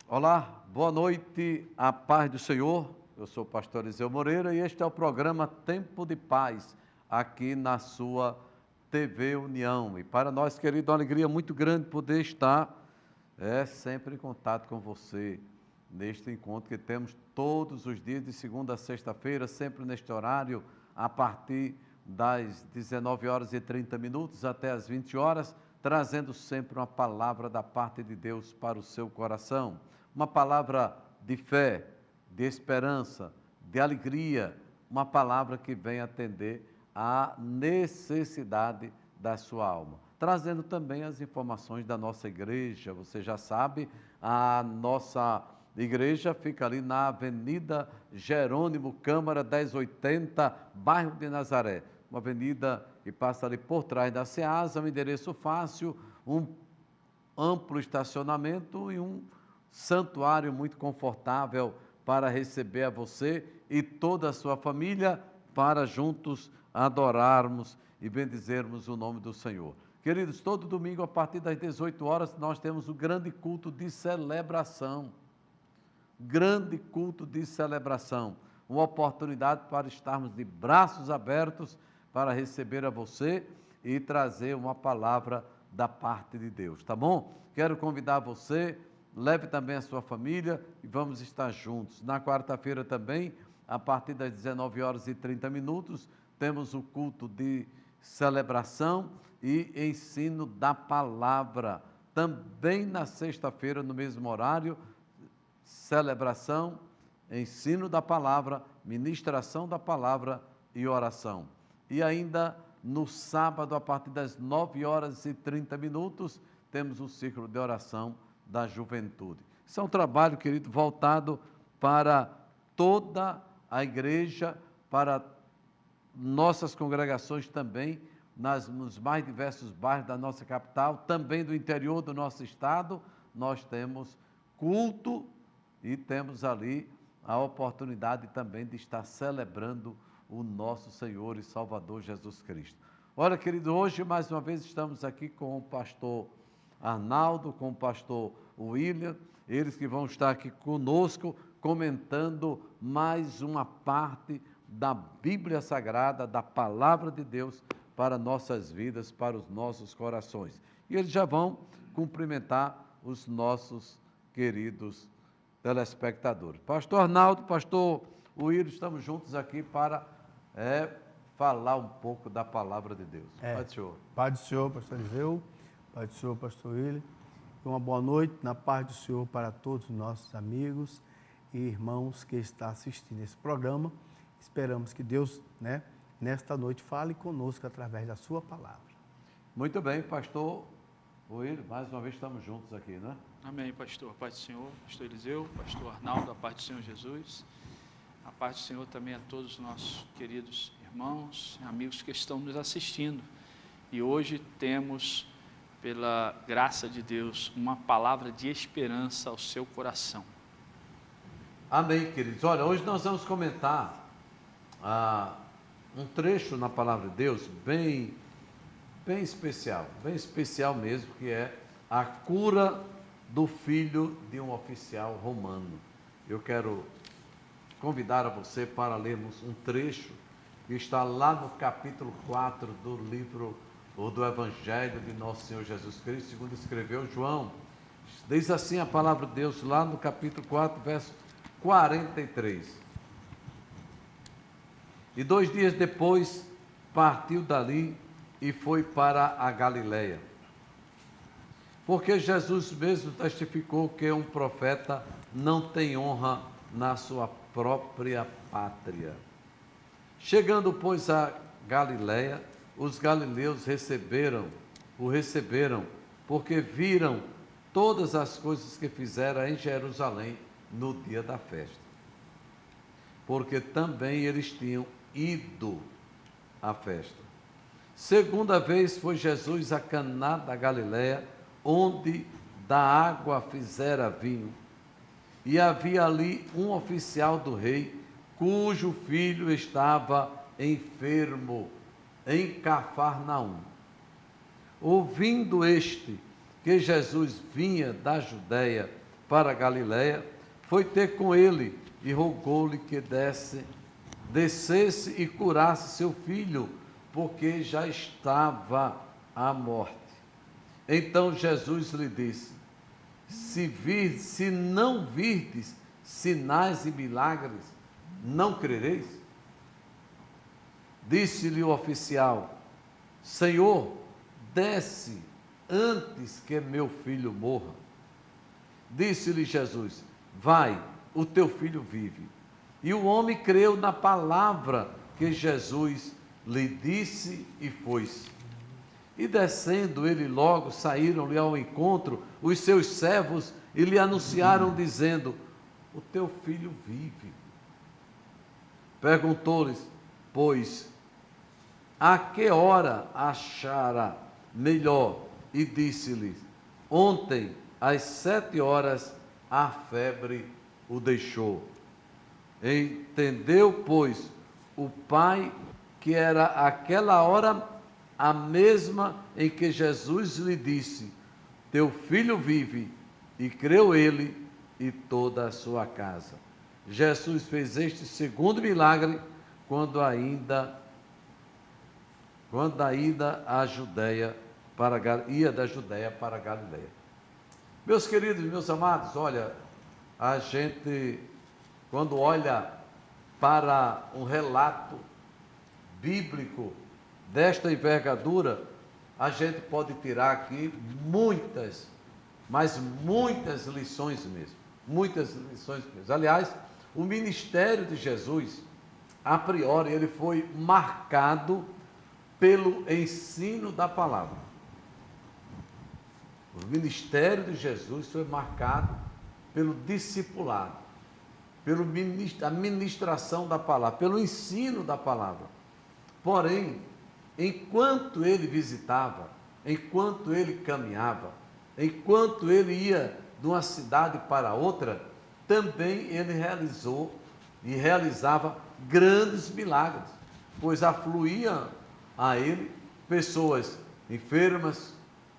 Olá, boa noite, a paz do Senhor. Eu sou o pastor Eliseu Moreira e este é o programa Tempo de Paz, aqui na sua TV União. E para nós, querido, é uma alegria muito grande poder estar sempre em contato com você, neste encontro que temos todos os dias, de segunda a sexta-feira, sempre neste horário, a partir das 19 horas e 30 minutos até as 20 horas, trazendo sempre uma palavra da parte de Deus para o seu coração. Uma palavra de fé, de esperança, de alegria, uma palavra que vem atender à necessidade da sua alma. Trazendo também as informações da nossa igreja. Você já sabe, a nossa igreja fica ali na Avenida Jerônimo Câmara 1080, bairro de Nazaré. Uma avenida que passa ali por trás da SEASA, um endereço fácil, um amplo estacionamento e um santuário muito confortável para receber a você e toda a sua família, para juntos adorarmos e bendizermos o nome do Senhor. Queridos, todo domingo a partir das 18 horas nós temos o grande culto de celebração. Grande culto de celebração. Uma oportunidade para estarmos de braços abertos para receber a você e trazer uma palavra da parte de Deus, tá bom? Quero convidar você, leve também a sua família e vamos estar juntos. Na quarta-feira também, a partir das 19 horas e 30 minutos, temos o culto de celebração e ensino da palavra. Também na sexta-feira, no mesmo horário, celebração, ensino da palavra, ministração da palavra e oração. E ainda no sábado, a partir das 9 horas e 30 minutos, temos o círculo de oração da juventude. Isso é um trabalho, querido, voltado para toda a igreja, para nossas congregações também, nos mais diversos bairros da nossa capital, também do interior do nosso estado, nós temos culto e temos ali a oportunidade também de estar celebrando o nosso Senhor e Salvador Jesus Cristo. Olha, querido, hoje mais uma vez estamos aqui com o pastor Arnaldo, com o pastor William, eles que vão estar aqui conosco comentando mais uma parte da Bíblia Sagrada, da Palavra de Deus para nossas vidas, para os nossos corações. E eles já vão cumprimentar os nossos queridos telespectadores. Pastor Arnaldo, pastor William, estamos juntos aqui para falar um pouco da Palavra de Deus. Pai do Senhor. Pai do Senhor, pastor Eliseu, Pai do Senhor, pastor William. Uma boa noite na paz do Senhor para todos os nossos amigos e irmãos que estão assistindo esse programa. Esperamos que Deus, nesta noite, fale conosco através da sua palavra. Muito bem, pastor William, mais uma vez estamos juntos aqui, né? Amém, pastor. A paz do Senhor, pastor Eliseu, pastor Arnaldo, a paz do Senhor Jesus. A paz do Senhor também a todos os nossos queridos irmãos, amigos que estão nos assistindo. E hoje temos, pela graça de Deus, uma palavra de esperança ao seu coração. Amém, queridos. Olha, hoje nós vamos comentar um trecho na Palavra de Deus bem especial mesmo, que é a cura do filho de um oficial romano. Eu quero convidar a você para lermos um trecho que está lá no capítulo 4 do livro ou do Evangelho de Nosso Senhor Jesus Cristo, segundo escreveu João. Diz assim a Palavra de Deus lá no capítulo 4, verso 43. E 2 dias depois partiu dali e foi para a Galileia. Porque Jesus mesmo testificou que um profeta não tem honra na sua própria pátria. Chegando, pois, a Galileia, os galileus o receberam, porque viram todas as coisas que fizera em Jerusalém no dia da festa. Porque também eles tinham ido à festa. Segunda vez foi Jesus a Caná da Galileia, onde da água fizera vinho. E havia ali um oficial do rei, cujo filho estava enfermo em Cafarnaum. Ouvindo este que Jesus vinha da Judéia para a Galiléia, foi ter com ele e rogou-lhe que descesse e curasse seu filho, porque já estava à morte. Então Jesus lhe disse: se não virdes sinais e milagres, não crereis? Disse-lhe o oficial: Senhor, desce antes que meu filho morra. Disse-lhe Jesus: vai, o teu filho vive. E o homem creu na palavra que Jesus lhe disse e foi-se. E descendo ele logo, saíram-lhe ao encontro os seus servos e lhe anunciaram, dizendo: o teu filho vive. Perguntou-lhes, pois, a que hora achará melhor? E disse-lhes: ontem, às 7 horas, a febre o deixou. Entendeu, pois, o pai que era aquela hora a mesma em que Jesus lhe disse: teu filho vive, e creu ele e toda a sua casa. Jesus fez este segundo milagre quando ainda a Judéia ia da Judéia para a Galiléia. Meus queridos, meus amados, olha, a gente, quando olha para um relato bíblico desta envergadura, a gente pode tirar aqui muitas, mas muitas lições mesmo. Muitas lições mesmo. Aliás, o ministério de Jesus, a priori, ele foi marcado pelo ensino da palavra. O ministério de Jesus foi marcado pelo discipulado, pela ministração da palavra, pelo ensino da palavra. Porém, enquanto ele visitava, enquanto ele caminhava, enquanto ele ia de uma cidade para outra, também ele realizou e realizava grandes milagres, pois afluíam a ele pessoas enfermas,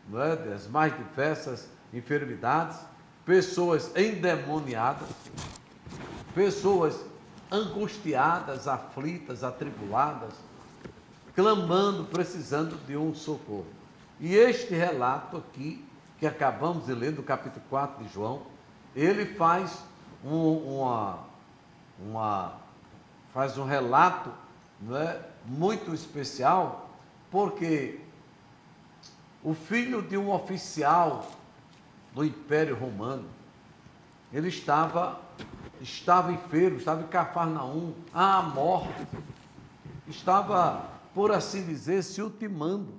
não é, das mais diversas enfermidades, pessoas endemoniadas, pessoas angustiadas, aflitas, atribuladas, clamando, precisando de um socorro. E este relato aqui, que acabamos de ler, do capítulo 4 de João, ele faz faz um relato, não é, muito especial, porque o filho de um oficial do Império Romano, ele estava enfermo, estava em Cafarnaum, à morte, estava, por assim dizer, se ultimando,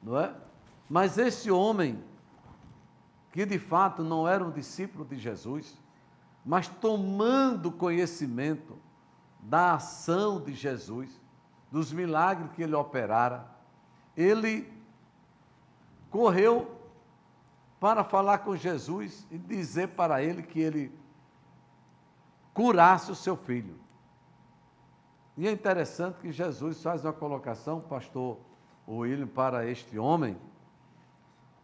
não é? Mas esse homem, que de fato não era um discípulo de Jesus, mas tomando conhecimento da ação de Jesus, dos milagres que ele operara, ele correu para falar com Jesus e dizer para ele que ele curasse o seu filho. E é interessante que Jesus faz uma colocação, pastor William, para este homem,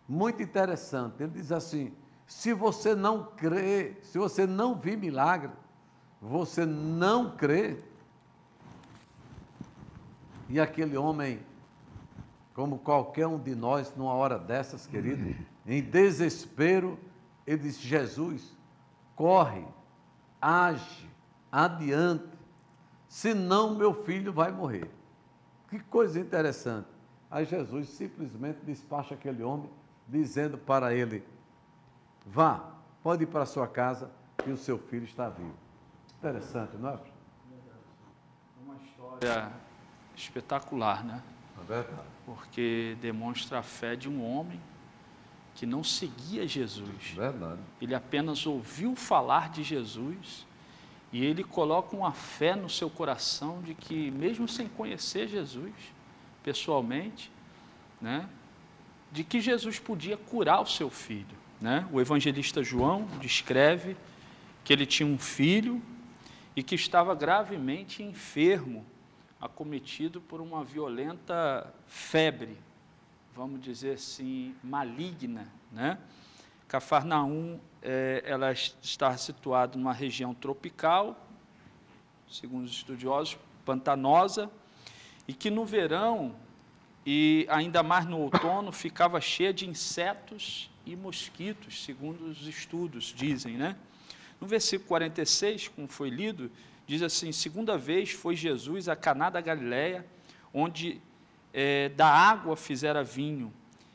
muito interessante. Ele diz assim: se você não crê, se você não vir milagre, você não crê. E aquele homem, como qualquer um de nós, numa hora dessas, querido, em desespero, ele disse: Jesus, corre, age, adiante, senão meu filho vai morrer. Que coisa interessante. Aí Jesus simplesmente despacha aquele homem, dizendo para ele: vá, pode ir para a sua casa, que o seu filho está vivo. Interessante, não é? Uma história espetacular, né? É verdade. Porque demonstra a fé de um homem que não seguia Jesus. Verdade. Ele apenas ouviu falar de Jesus e ele coloca uma fé no seu coração de que, mesmo sem conhecer Jesus pessoalmente, né, de que Jesus podia curar o seu filho, né? O evangelista João descreve que ele tinha um filho e que estava gravemente enfermo, acometido por uma violenta febre, vamos dizer assim, maligna, né? Cafarnaum, ela está situada numa região tropical, segundo os estudiosos, pantanosa, e que no verão, e ainda mais no outono, ficava cheia de insetos e mosquitos, segundo os estudos dizem, né? No versículo 46, como foi lido, diz assim: segunda vez foi Jesus a Caná da Galileia, onde da água fizera vinho,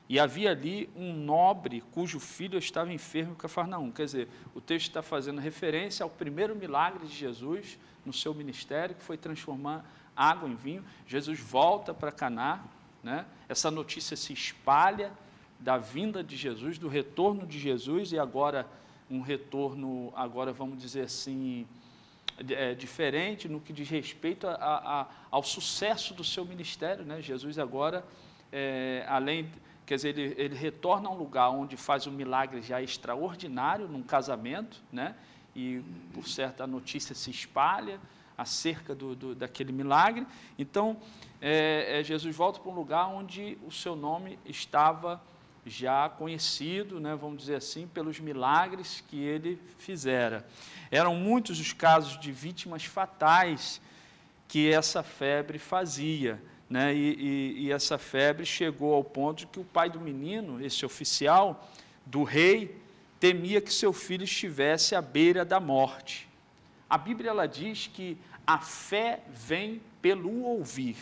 e havia ali um nobre cujo filho estava enfermo em Cafarnaum. Quer dizer, o texto está fazendo referência ao primeiro milagre de Jesus no seu ministério, que foi transformar água em vinho. Jesus volta para Caná, né? Essa notícia se espalha da vinda de Jesus, do retorno de Jesus, e agora um retorno, agora vamos dizer assim, diferente no que diz respeito ao sucesso do seu ministério, né? Jesus agora, além, quer dizer, ele retorna a um lugar onde faz um milagre já extraordinário, num casamento, né? E, por certo, a notícia se espalha acerca daquele milagre. Então, Jesus volta para um lugar onde o seu nome estava já conhecido, né, vamos dizer assim, pelos milagres que ele fizera. Eram muitos os casos de vítimas fatais que essa febre fazia, né, e essa febre chegou ao ponto de que o pai do menino, esse oficial do rei, temia que seu filho estivesse à beira da morte. A Bíblia, ela diz que a fé vem pelo ouvir,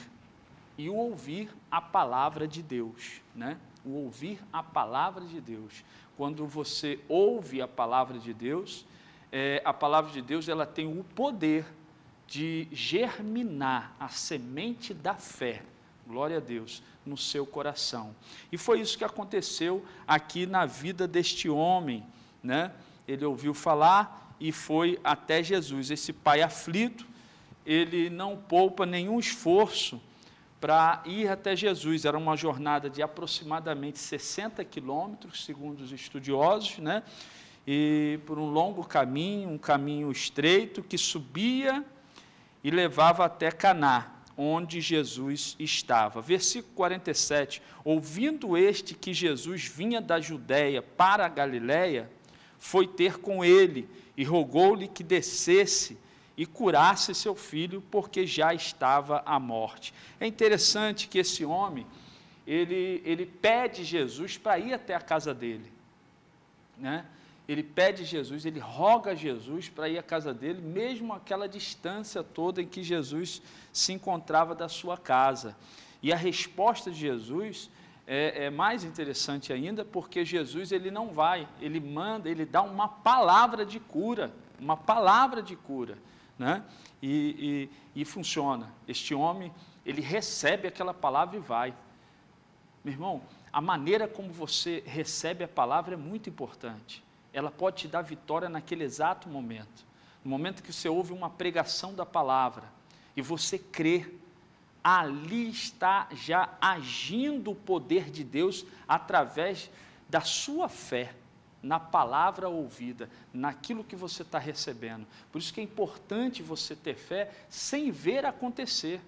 e o ouvir a palavra de Deus, né? O ouvir a palavra de Deus. Quando você ouve a palavra de Deus, ela tem o poder de germinar a semente da fé, glória a Deus, no seu coração. E foi isso que aconteceu aqui na vida deste homem, né? Ele ouviu falar e foi até Jesus. Esse pai aflito, ele não poupa nenhum esforço para ir até Jesus. Era uma jornada de aproximadamente 60 quilômetros, segundo os estudiosos, né? E por um longo caminho, um caminho estreito, que subia e levava até Caná, onde Jesus estava. Versículo 47, ouvindo este que Jesus vinha da Judéia para a Galiléia, foi ter com ele e rogou-lhe que descesse e curasse seu filho, porque já estava à morte. É interessante que esse homem, ele pede Jesus para ir até a casa dele, né? Ele pede Jesus, ele roga a Jesus para ir à casa dele, mesmo aquela distância toda em que Jesus se encontrava da sua casa. E a resposta de Jesus é mais interessante ainda, porque Jesus, ele não vai, ele manda, ele dá uma palavra de cura, né? E funciona. Este homem, ele recebe aquela palavra e vai. Meu irmão, a maneira como você recebe a palavra é muito importante. Ela pode te dar vitória naquele exato momento. No momento que você ouve uma pregação da palavra e você crê, ali está já agindo o poder de Deus através da sua fé, na palavra ouvida, naquilo que você está recebendo. Por isso que é importante você ter fé sem ver acontecer.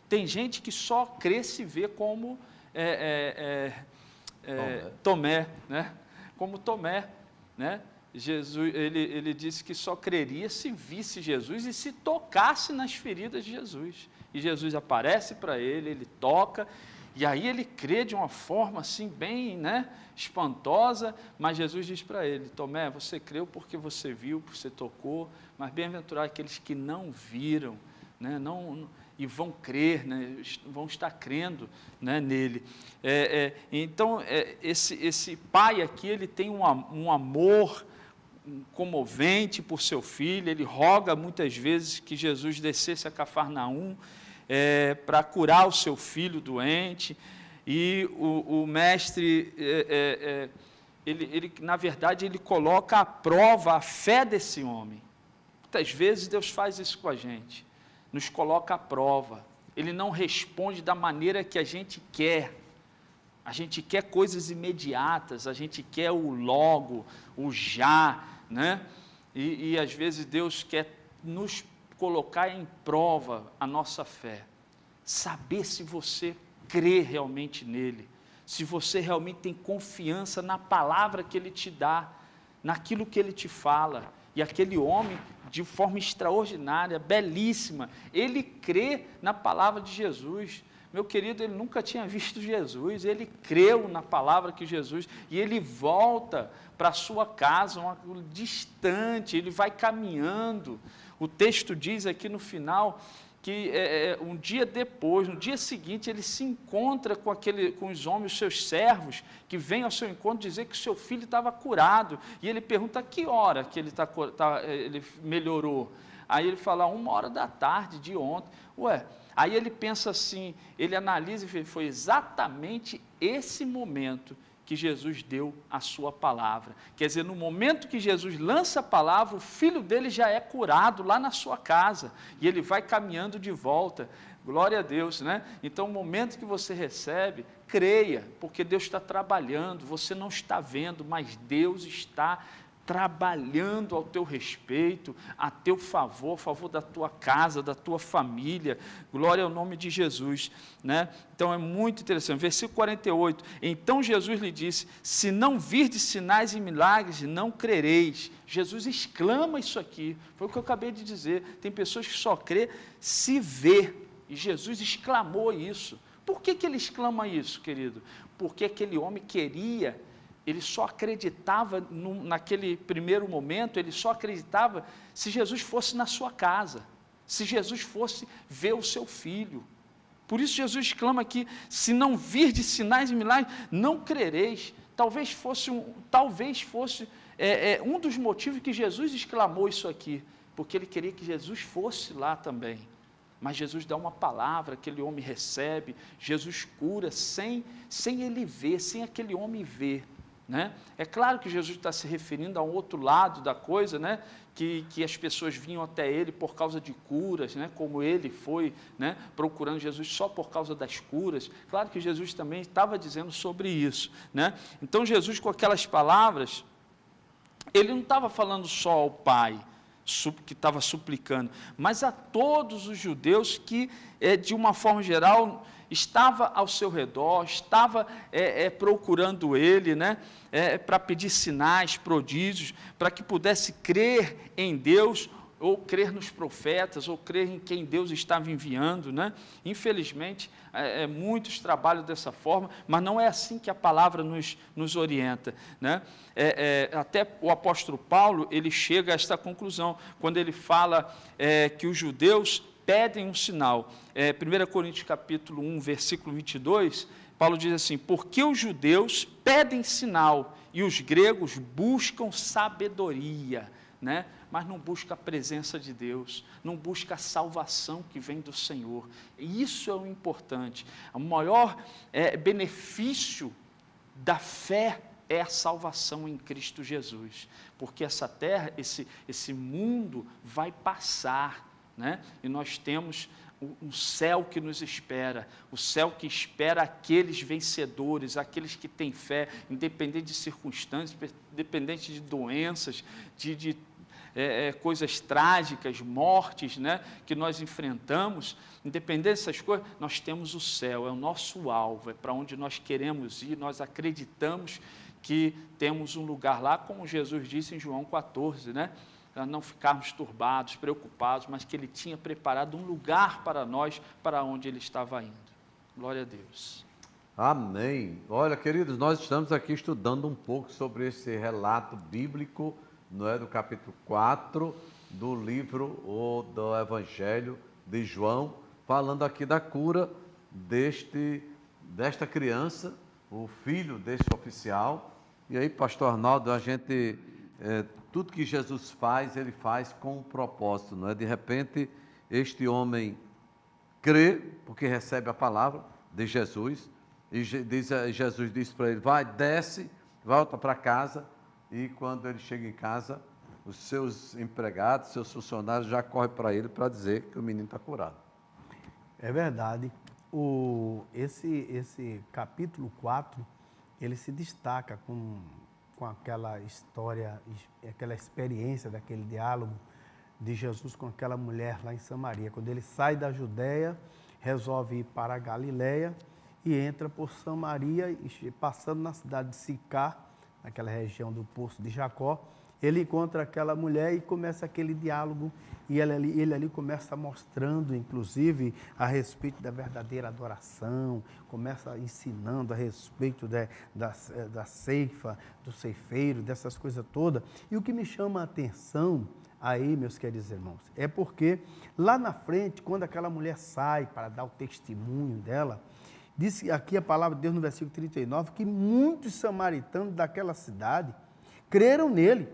Tem gente que só crê se vê como Tomé, né? Como Tomé, né? Jesus, ele disse que só creria se visse Jesus e se tocasse nas feridas de Jesus. E Jesus aparece para ele, ele toca, e aí ele crê de uma forma assim bem, né, espantosa, mas Jesus diz para ele: Tomé, você creu porque você viu, porque você tocou, mas bem-aventurados aqueles que não viram, né, e vão crer, né, vão estar crendo, né, nele. Então, esse pai aqui, ele tem um amor comovente por seu filho, ele roga muitas vezes que Jesus descesse a Cafarnaum para curar o seu filho doente, e o mestre, ele, na verdade, ele coloca à prova a fé desse homem. Muitas vezes Deus faz isso com a gente, nos coloca à prova. Ele não responde da maneira que a gente quer. A gente quer coisas imediatas, a gente quer o logo, o já, né? E às vezes Deus quer nos colocar em prova a nossa fé. Saber se você crê realmente nele, se você realmente tem confiança na palavra que ele te dá, naquilo que ele te fala. E aquele homem, de forma extraordinária, belíssima, ele crê na palavra de Jesus. Meu querido, ele nunca tinha visto Jesus, ele creu na palavra que Jesus, e ele volta para a sua casa, distante, ele vai caminhando. O texto diz aqui no final que um dia depois, no dia seguinte, ele se encontra com os homens, os seus servos, que vêm ao seu encontro dizer que o seu filho estava curado, e ele pergunta a que hora que ele melhorou. Aí ele fala, 1h da tarde de ontem. Aí ele pensa assim, ele analisa e vê, foi exatamente esse momento que Jesus deu a sua palavra. Quer dizer, no momento que Jesus lança a palavra, o filho dele já é curado lá na sua casa, e ele vai caminhando de volta. Glória a Deus, né? Então, o momento que você recebe, creia, porque Deus está trabalhando, você não está vendo, mas Deus está trabalhando ao teu respeito, a teu favor, a favor da tua casa, da tua família. Glória ao nome de Jesus, né? Então é muito interessante. Versículo 48, então Jesus lhe disse, se não virdes sinais e milagres, não crereis. Jesus exclama isso aqui, foi o que eu acabei de dizer, tem pessoas que só crê se vê, e Jesus exclamou isso. Por que ele exclama isso, querido? Porque aquele homem queria, ele só acreditava, naquele primeiro momento, ele só acreditava se Jesus fosse na sua casa, se Jesus fosse ver o seu filho. Por isso Jesus exclama aqui, se não virdes sinais e milagres, não crereis. Talvez fosse um dos motivos que Jesus exclamou isso aqui, porque ele queria que Jesus fosse lá também. Mas Jesus dá uma palavra, aquele homem recebe, Jesus cura sem ele ver, sem aquele homem ver. Né? É claro que Jesus está se referindo a um outro lado da coisa, né? que as pessoas vinham até ele por causa de curas, né? Como ele foi, né? Procurando Jesus só por causa das curas. Claro que Jesus também estava dizendo sobre isso. Né? Então Jesus, com aquelas palavras, ele não estava falando só ao Pai, que estava suplicando, mas a todos os judeus que, de uma forma geral, estava ao seu redor, estava procurando ele, né, para pedir sinais, prodígios, para que pudesse crer em Deus, ou crer nos profetas, ou crer em quem Deus estava enviando. Né? Infelizmente, muitos trabalham dessa forma, mas não é assim que a palavra nos orienta. Né? Até o apóstolo Paulo, ele chega a esta conclusão, quando ele fala que os judeus pedem um sinal. 1 Coríntios capítulo 1, versículo 22, Paulo diz assim, porque os judeus pedem sinal, e os gregos buscam sabedoria, né? Mas não busca a presença de Deus, não busca a salvação que vem do Senhor. E isso é o importante. O maior benefício da fé é a salvação em Cristo Jesus, porque essa terra, esse mundo vai passar, né? E nós temos um céu que nos espera, o céu que espera aqueles vencedores, aqueles que têm fé, independente de circunstâncias, independente de doenças, de coisas trágicas, mortes, né, que nós enfrentamos, independente dessas coisas, nós temos o céu, é o nosso alvo, é para onde nós queremos ir, nós acreditamos que temos um lugar lá, como Jesus disse em João 14, né, para não ficarmos turbados, preocupados, mas que Ele tinha preparado um lugar para nós, para onde Ele estava indo. Glória a Deus. Amém. Olha, queridos, nós estamos aqui estudando um pouco sobre esse relato bíblico, não é, do capítulo 4 do livro ou do Evangelho de João, falando aqui da cura desta criança, o filho deste oficial. E aí, pastor Arnaldo, a gente, tudo que Jesus faz, ele faz com um propósito, não é? De repente, este homem crê, porque recebe a palavra de Jesus, e Jesus disse para ele, vai, desce, volta para casa. E quando ele chega em casa, os seus empregados, seus funcionários já correm para ele para dizer que o menino está curado. É verdade. Esse capítulo 4, ele se destaca com aquela história, aquela experiência daquele diálogo de Jesus com aquela mulher lá em Samaria. Quando ele sai da Judéia, resolve ir para a Galiléia e entra por Samaria, e passando na cidade de Sicar, naquela região do Poço de Jacó, ele encontra aquela mulher e começa aquele diálogo, e ele ali começa mostrando, inclusive, a respeito da verdadeira adoração, começa ensinando a respeito da ceifa, do ceifeiro, dessas coisas todas. E o que me chama a atenção aí, meus queridos irmãos, é porque lá na frente, quando aquela mulher sai para dar o testemunho dela, diz aqui a palavra de Deus no versículo 39, que muitos samaritanos daquela cidade creram nele,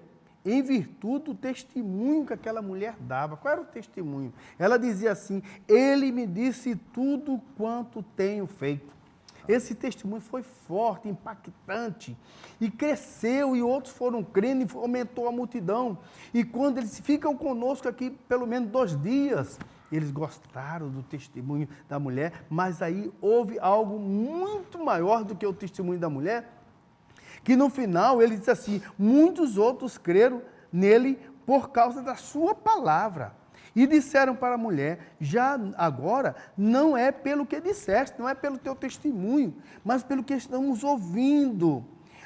em virtude do testemunho que aquela mulher dava. Qual era o testemunho? Ela dizia assim: ele me disse tudo quanto tenho feito. Esse testemunho foi forte, impactante, e cresceu, e outros foram crendo, e aumentou a multidão. E quando eles ficam conosco aqui pelo menos 2 dias, eles gostaram do testemunho da mulher, mas aí houve algo muito maior do que o testemunho da mulher, que no final ele diz assim: muitos outros creram nele por causa da sua palavra. E disseram para a mulher: já agora não é pelo que disseste, não é pelo teu testemunho, mas pelo que estamos ouvindo.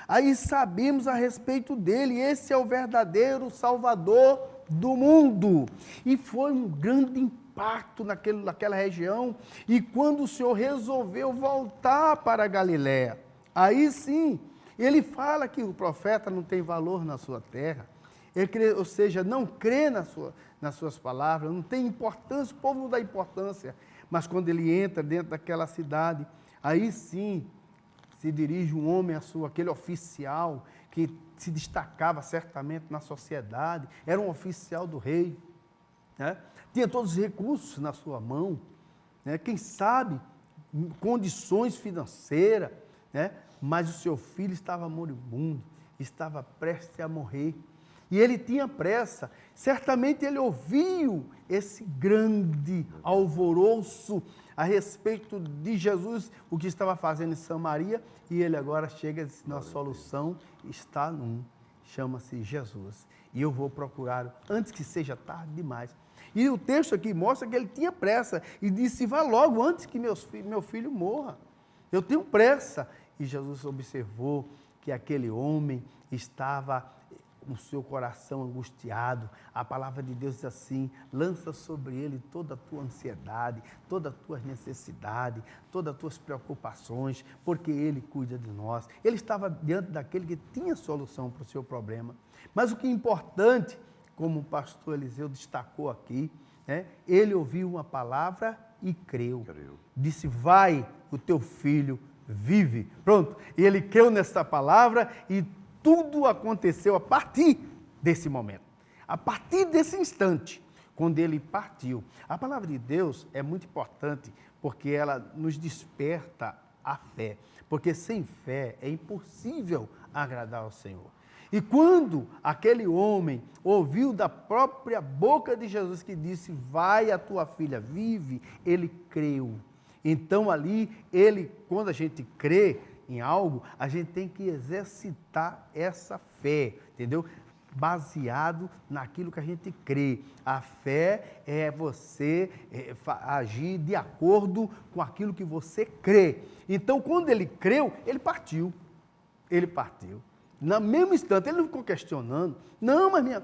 Aí sabemos a respeito dele, esse é o verdadeiro Salvador do mundo. E foi um grande impacto naquela região. E quando o Senhor resolveu voltar para a Galiléia, aí sim, ele fala que o profeta não tem valor na sua terra, ou seja, não crê nas suas palavras, não tem importância, o povo não dá importância. Mas quando ele entra dentro daquela cidade, aí sim se dirige um homem aquele oficial que se destacava certamente na sociedade, era um oficial do rei, né? Tinha todos os recursos na sua mão, né? Quem sabe condições financeiras, né? Mas o seu filho estava moribundo, estava prestes a morrer. E ele tinha pressa. Certamente ele ouviu esse grande alvoroço a respeito de Jesus, o que estava fazendo em Samaria, e ele agora chega e diz: nossa solução está chama-se Jesus. E eu vou procurá-lo antes que seja tarde demais. E o texto aqui mostra que ele tinha pressa e disse: vá logo antes que meu filho morra. Eu tenho pressa. E Jesus observou que aquele homem estava com o seu coração angustiado. A palavra de Deus diz assim: lança sobre ele toda a tua ansiedade, toda a tua necessidade, todas as tuas preocupações, porque ele cuida de nós. Ele estava diante daquele que tinha solução para o seu problema. Mas o que é importante, como o pastor Eliseu destacou aqui, ele ouviu uma palavra e creu. Disse: vai, o teu filho vive. Pronto. E ele creu nessa palavra e tudo aconteceu a partir desse momento. A partir desse instante, quando ele partiu. A palavra de Deus é muito importante porque ela nos desperta a fé. Porque sem fé é impossível agradar ao Senhor. E quando aquele homem ouviu da própria boca de Jesus que disse: vai, a tua filha vive, ele creu. Então ali, quando a gente crê em algo, a gente tem que exercitar essa fé, entendeu? Baseado naquilo que a gente crê. A fé é você agir de acordo com aquilo que você crê. Então, quando ele creu, ele partiu. Ele partiu. No mesmo instante, ele não ficou questionando. Não, mas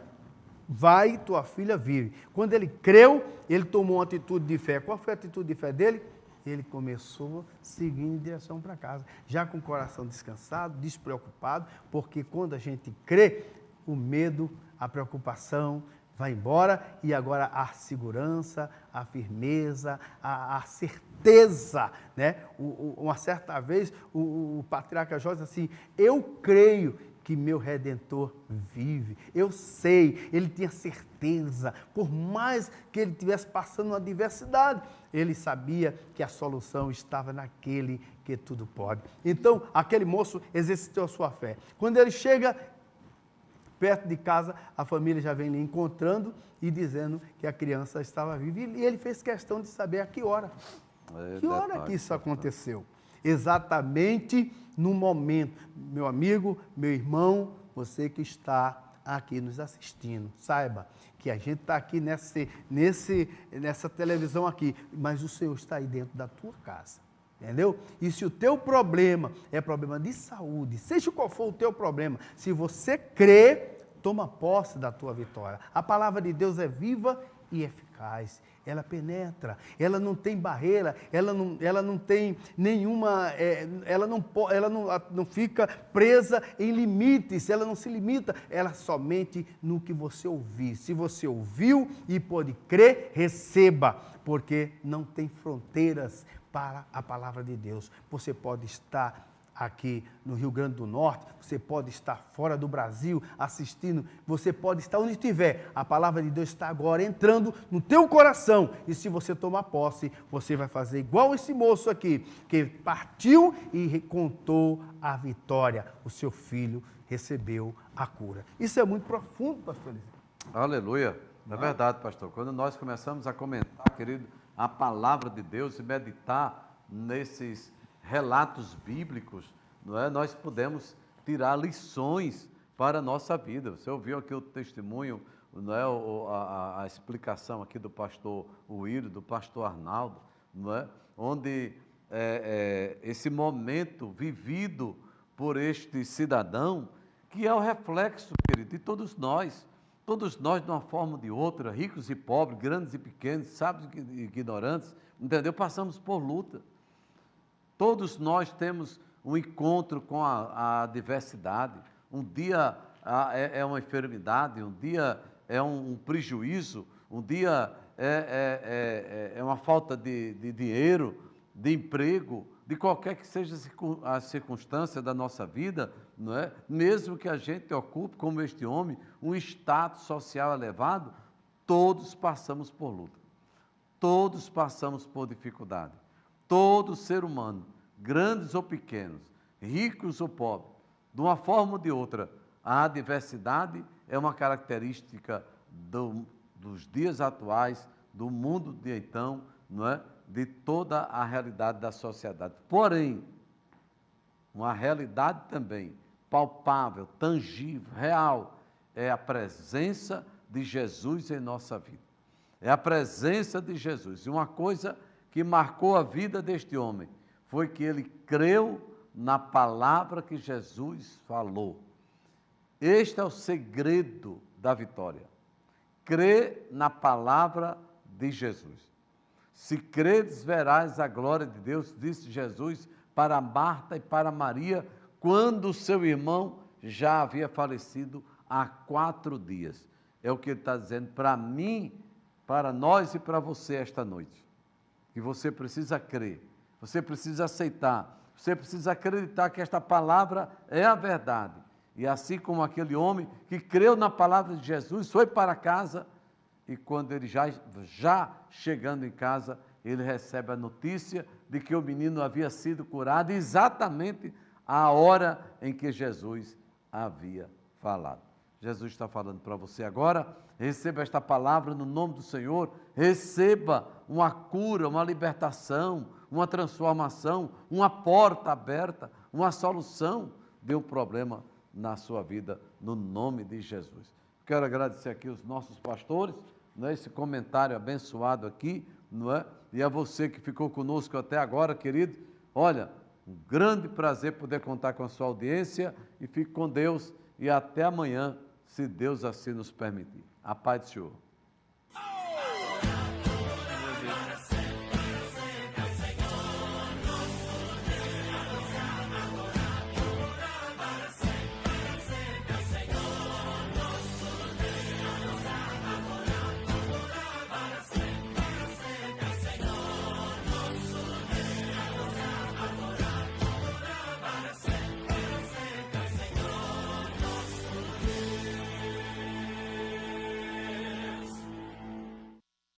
vai, tua filha vive. Quando ele creu, ele tomou uma atitude de fé. Qual foi a atitude de fé dele? Ele começou seguindo em direção para casa, já com o coração descansado, despreocupado, porque quando a gente crê, o medo, a preocupação vai embora e agora a segurança, a firmeza, a certeza, né? Uma certa vez o patriarca Jó disse assim: eu creio que meu Redentor vive. Eu sei, ele tinha certeza, por mais que ele estivesse passando uma adversidade, ele sabia que a solução estava naquele que tudo pode. Então, aquele moço exercitou a sua fé. Quando ele chega perto de casa, a família já vem lhe encontrando e dizendo que a criança estava viva. E ele fez questão de saber a que hora. Que hora que isso aconteceu? Exatamente no momento. Meu amigo, meu irmão, você que está aqui nos assistindo, saiba que a gente está aqui nessa televisão aqui, mas o Senhor está aí dentro da tua casa. Entendeu? E se o teu problema é problema de saúde, seja qual for o teu problema, se você crê, toma posse da tua vitória. A palavra de Deus é viva e eficaz. Ela penetra, ela não tem barreira, ela não tem nenhuma, ela não fica presa em limites, ela não se limita, ela somente no que você ouvir. Se você ouviu e pode crer, receba, porque não tem fronteiras para a palavra de Deus. Você pode estar aqui no Rio Grande do Norte, você pode estar fora do Brasil assistindo, você pode estar onde estiver. A palavra de Deus está agora entrando no teu coração e se você tomar posse, você vai fazer igual esse moço aqui, que partiu e contou a vitória. O seu filho recebeu a cura. Isso é muito profundo, pastor Eliseu. Aleluia. É verdade, pastor. Quando nós começamos a comentar, querido, a palavra de Deus e meditar nesses relatos bíblicos, não é? Nós podemos tirar lições para a nossa vida. Você ouviu aqui o testemunho, não é? A explicação aqui do pastor Will, do pastor Arnaldo, não é? Onde esse momento vivido por este cidadão, que é o reflexo, querido, de todos nós, de uma forma ou de outra, ricos e pobres, grandes e pequenos, sábios e ignorantes, entendeu? Passamos por luta. Todos nós temos um encontro com a adversidade. Um dia é uma enfermidade, um dia é um prejuízo, um dia é uma falta de dinheiro, de emprego, de qualquer que seja a circunstância da nossa vida, não é? Mesmo que a gente ocupe, como este homem, um status social elevado, todos passamos por luta, todos passamos por dificuldade. Todo ser humano, grandes ou pequenos, ricos ou pobres, de uma forma ou de outra, a adversidade é uma característica dos dias atuais, do mundo de então, não é? De toda a realidade da sociedade. Porém, uma realidade também palpável, tangível, real, é a presença de Jesus em nossa vida. É a presença de Jesus. E uma coisa que marcou a vida deste homem foi que ele creu na palavra que Jesus falou. Este é o segredo da vitória. Crê na palavra de Jesus. Se credes, verás a glória de Deus, disse Jesus para Marta e para Maria, quando seu irmão já havia falecido há 4 dias. É o que ele está dizendo para mim, para nós e para você esta noite. Que você precisa crer, você precisa aceitar, você precisa acreditar que esta palavra é a verdade. E assim como aquele homem que creu na palavra de Jesus, foi para casa e quando ele já chegando em casa, ele recebe a notícia de que o menino havia sido curado exatamente à hora em que Jesus havia falado. Jesus está falando para você agora, receba esta palavra no nome do Senhor, receba uma cura, uma libertação, uma transformação, uma porta aberta, uma solução de um problema na sua vida, no nome de Jesus. Quero agradecer aqui os nossos pastores, não é, esse comentário abençoado aqui, não é? E a você que ficou conosco até agora, querido, olha, um grande prazer poder contar com a sua audiência e fique com Deus e até amanhã, se Deus assim nos permitir. A paz do Senhor.